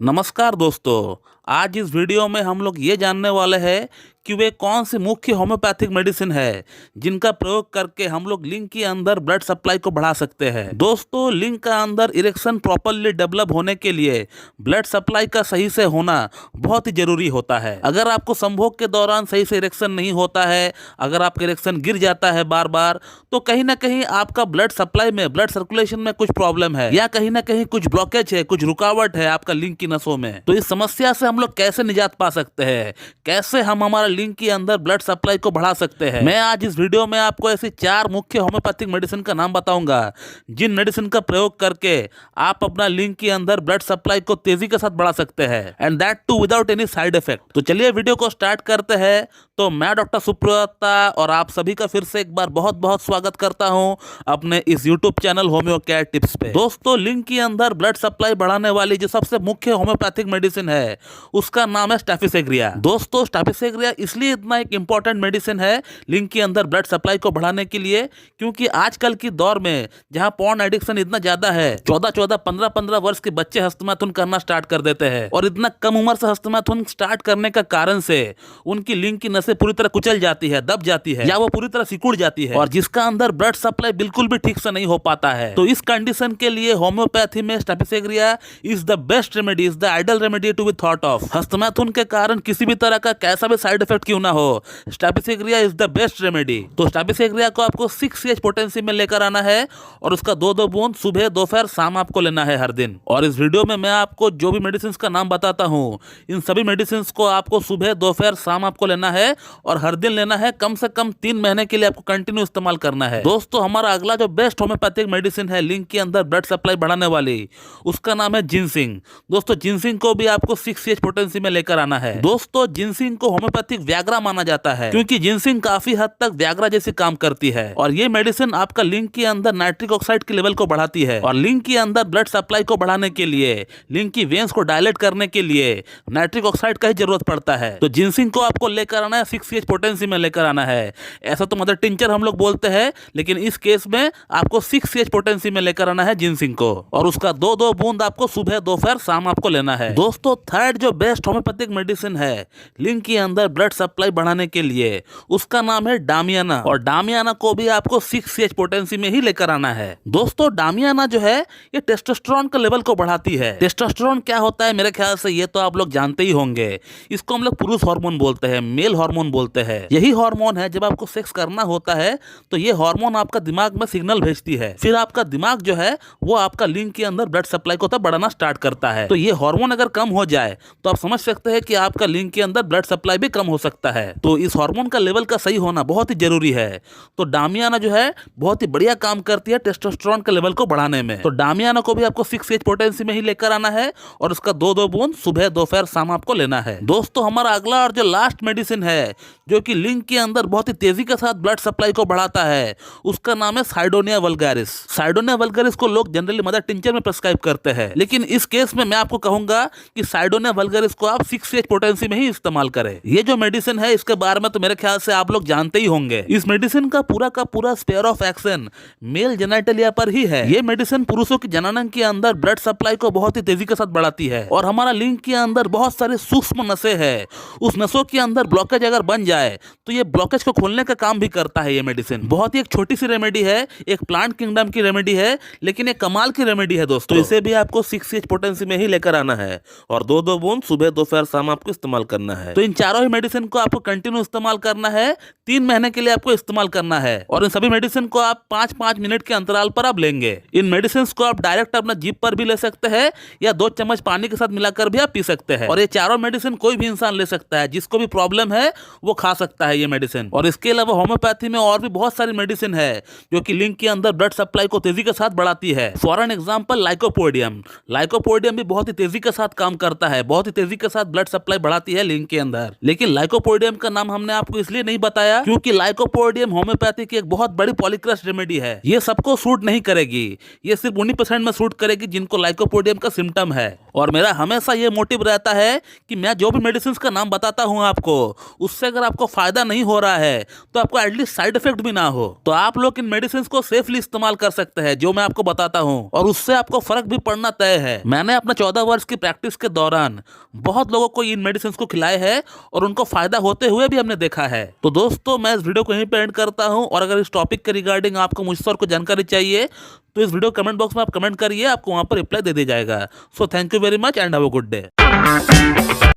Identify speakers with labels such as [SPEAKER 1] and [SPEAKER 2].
[SPEAKER 1] नमस्कार दोस्तों। आज इस वीडियो में हम लोग ये जानने वाले हैं कि वे कौन सी मुख्य होम्योपैथिक मेडिसिन है जिनका प्रयोग करके हम लोग लिंग के अंदर ब्लड सप्लाई को बढ़ा सकते हैं। दोस्तों, लिंग का अंदर इरेक्शन प्रॉपरली डेवलप होने के लिए ब्लड सप्लाई का सही से होना बहुत ही जरूरी होता है। अगर आपको संभोग के दौरान सही से इरेक्शन नहीं होता है, अगर आपका इरेक्शन गिर जाता है बार बार, तो कहीं ना कहीं आपका ब्लड सप्लाई में, ब्लड सर्कुलेशन में कुछ प्रॉब्लम है या कहीं ना कहीं कुछ ब्लॉकेज है, कुछ रुकावट है आपका लिंग की नसों में। तो इस समस्या से हम लोग कैसे निजात पा सकते हैं, कैसे हम हमारा लिंग के अंदर ब्लड सप्लाई को बढ़ा सकते हैं, मैं आज इस वीडियो में आपको ऐसी 4 मुख्य होम्योपैथिक मेडिसिन का नाम बताऊंगा जिन मेडिसिन का प्रयोग करके आप अपना लिंग के अंदर ब्लड सप्लाई को तेजी के साथ बढ़ा सकते हैं, and that too without any side effect. तो चलिए वीडियो को स्टार्ट करते हैं। तो मैं डॉक्टर सुप्रता और आप सभी का फिर से एक बार बहुत बहुत स्वागत करता हूं अपने इस YouTube channel homeo care tips पे। दोस्तों, लिंग के अंदर ब्लड सप्लाई बढ़ाने वाली जो सबसे मुख्य होम्योपैथिक मेडिसिन है उसका नाम है स्टैफिसेग्रिया। दोस्तों, स्टैफिसेग्रिया इसलिए इतना एक इंपॉर्टेंट मेडिसिन है लिंग के अंदर ब्लड सप्लाई को बढ़ाने के लिए क्योंकि आजकल की दौर में जहां पॉर्न एडिक्शन इतना ज्यादा है, 14-14, 15-15 वर्ष के बच्चे हस्तमैथुन करना स्टार्ट कर देते हैं और इतना कम उम्र से हस्तमैथुन स्टार्ट करने का कारण से उनकी लिंग की नसें पूरी तरह कुचल जाती है, दब जाती है या वो पूरी तरह सिकुड़ जाती है और जिसका अंदर ब्लड सप्लाई बिल्कुल भी ठीक से नहीं हो पाता है। तो इस कंडीशन के लिए होम्योपैथी में staphysagria is the best remedy, is the ideal remedy to be thought of. हस्तमैथुन के कारण किसी भी तरह का कैसा भी साइड इफेक्ट क्यों ना हो, स्टैफिसेग्रिया इज द बेस्ट रेमेडी। तो स्टैफिसेग्रिया को आपको 6 पोटेंसी में लेकर आना है और उसका 2-2 बूंद सुबह, दोपहर, शाम आपको लेना है हर दिन। और इस वीडियो में मैं आपको जो भी मेडिसिन का नाम बताता हूँ, इन सभी मेडिसिन को आपको सुबह, दोपहर, शाम आपको लेना है और हर दिन लेना है। कम से कम 3 महीने के लिए आपको कंटिन्यू इस्तेमाल करना है। दोस्तों, हमारा अगला जो बेस्ट होम्योपैथिक मेडिसिन है लिंग के अंदर ब्लड सप्लाई बढ़ाने वाली, उसका नाम है जिनसिंग। दोस्तों, जिनसिंग को भी आपको 6 पोटेंसी में लेकर आना है। दोस्तों, जिनसिंग को होम्योपैथिक व्याग्रा माना जाता है क्योंकि जिनसिंग काफी हद तक व्याग्रा जैसे काम करती है और ये मेडिसिन आपका लिंग के अंदर नाइट्रिक ऑक्साइड के लेवल को बढ़ाती है और लिंग के अंदर ब्लड सप्लाई को बढ़ाने के लिए, लिंग की वेन्स को डायलेट करने के लिए नाइट्रिक ऑक्साइड का ही जरूरत पड़ता है। तो जिनसिंग को आपको लेकर आना है, 6 पोटेंसी में लेकर आना है। ऐसा तो मदर टिंचर हम लोग बोलते हैं, लेकिन इस केस में आपको 6 पोटेंसी में लेकर आना है जिनसिंग को और उसका 2-2 बूंद आपको सुबह, दोपहर, शाम आपको लेना है। दोस्तों, थर्ड जो बेस्ट होम्योपैथिक मेडिसिन है लिंग के अंदर ब्लड सप्लाई बढ़ाने के लिए, उसका नाम है डामियाना और डामियाना को भी आपको 6 पोटेंसी में ही लेकर आना है। दोस्तों, डामियाना जो है ये टेस्टोस्टेरोन का लेवल को बढ़ाती है। टेस्टोस्टेरोन क्या होता है, मेरे ख्याल से ये तो आप लोग जानते ही होंगे। इसको हम लोग पुरुष हार्मोन बोलते हैं, मेल हार्मोन बोलते हैं। यही हार्मोन है, जब आपको सेक्स करना होता है तो ये हार्मोन आपका दिमाग में सिग्नल भेजती है, फिर आपका दिमाग जो है वो आपका लिंग के अंदर ब्लड सप्लाई को तब बढ़ाना स्टार्ट करता है। तो ये हार्मोन अगर कम हो जाए तो आप समझ सकते हैं कि आपका लिंग के अंदर ब्लड सप्लाई भी कम हो सकता है। तो इस हार्मोन का लेवल का सही होना बहुत ही जरूरी है। तो डामियाना जो है बहुत ही बढ़िया काम करती है टेस्टोस्टेरोन के लेवल को बढ़ाने में। तो डामियाना को भी आपको 6 पोटेंसी में ही लेकर आना है और उसका 2-2 बूंद सुबह, दोपहर, शाम आपको लेना है। दोस्तों, हमारा अगला और जो लास्ट मेडिसिन है जो कि लिंग के अंदर बहुत ही तेजी के साथ ब्लड सप्लाई को बढ़ाता है, उसका नाम है साइडोनिया वल्गारिस। साइडोनिया वल्गारिस को लोग जनरली मदर टिंचर में प्रिस्क्राइब करते हैं, लेकिन इस केस में मैं आपको कहूंगा कि साइडोनिया वल्गारिस को आप 6 पोटेंसी में ही इस्तेमाल करें। ये जो मेडिसिन है इसके बारे में तो मेरे ख्याल से आप लोग जानते ही होंगे। इस मेडिसिन का पूरा sphere of action male genitalia पर ही है। ये मेडिसिन पुरुषों की जननांग के अंदर ब्लड सप्लाई को बहुत ही तेजी के साथ बढ़ाती है और हमारा लिंग के अंदर बहुत सारे सूक्ष्म नसें हैं, उस नसों के अंदर ब्लॉकेज अगर बन जाए तो ये ब्लॉकेज को खोलने का काम भी करता है। ये मेडिसिन बहुत ही एक छोटी सी रेमेडी है, एक प्लांट किंगडम की रेमेडी है, लेकिन एक कमाल की रेमेडी है दोस्तों। तो इसे भी आपको 6 पोटेंसी में ही लेकर आना है और 2-2 बूंद सुबह, दोपहर, शाम आपको इस्तेमाल करना है। तो इन चारों ही मेडिसिन को आपको कंटिन्यू इस्तेमाल करना है, 3 महीने के लिए आपको इस्तेमाल करना है और इन सभी मेडिसिन को आप 5-5 मिनट के अंतराल पर आप लेंगे। इन मेडिसिन को आप डायरेक्ट अपना जीभ पर भी ले सकते हैं या 2 चम्मच पानी के साथ मिलाकर भी आप पी सकते हैं और ये चारों मेडिसिन कोई भी इंसान ले सकता है, जिसको भी प्रॉब्लम है वो खा सकता है ये मेडिसिन। और इसके अलावा होम्योपैथी में और भी बहुत सारी मेडिसिन है जो कि लिंग के अंदर ब्लड सप्लाई को तेजी के साथ बढ़ाती है। For an example lycopodium. Lycopodium भी बहुत ही तेजी के साथ काम करता है, बहुत ही तेजी के साथ ब्लड सप्लाई बढ़ाती है लिंग के अंदर। लेकिन लाइकोपोडियम का नाम हमने आपको इसलिए नहीं बताया क्योंकि लाइकोपोडियम होम्योपैथी की एक बहुत बड़ी पॉलीक्रस्ट रेमेडी है। ये सबको सूट नहीं करेगी, ये सिर्फ 19% में सूट करेगी जिनको लाइकोपोडियम का सिम्टम है। और मेरा हमेशा ये मोटिव रहता है कि मैं जो भी मेडिसिन का नाम बताता हूँ आपको, उससे अगर आपको फायदा नहीं हो रहा है तो आपको एटलीस्ट साइड इफेक्ट भी ना हो, तो आप लोग इन मेडिसिन को सेफली इस्तेमाल कर सकते हैं जो मैं आपको बताता हूँ, और उससे आपको फर्क भी पड़ना तय है। मैंने अपना 14 वर्ष की प्रैक्टिस के दौरान बहुत लोगों को इन मेडिसिन को खिलाए हैं और उनको फायदा होते हुए भी हमने देखा है। तो दोस्तों मैं इस वीडियो को यहीं पे एंड करता हूँ, और अगर इस टॉपिक के रिगार्डिंग आपको मुझसे और कोई जानकारी चाहिए तो इस वीडियो कमेंट बॉक्स में आप कमेंट करिए, आपको वहां पर रिप्लाई दे दिया जाएगा। So thank you very much and have a good day.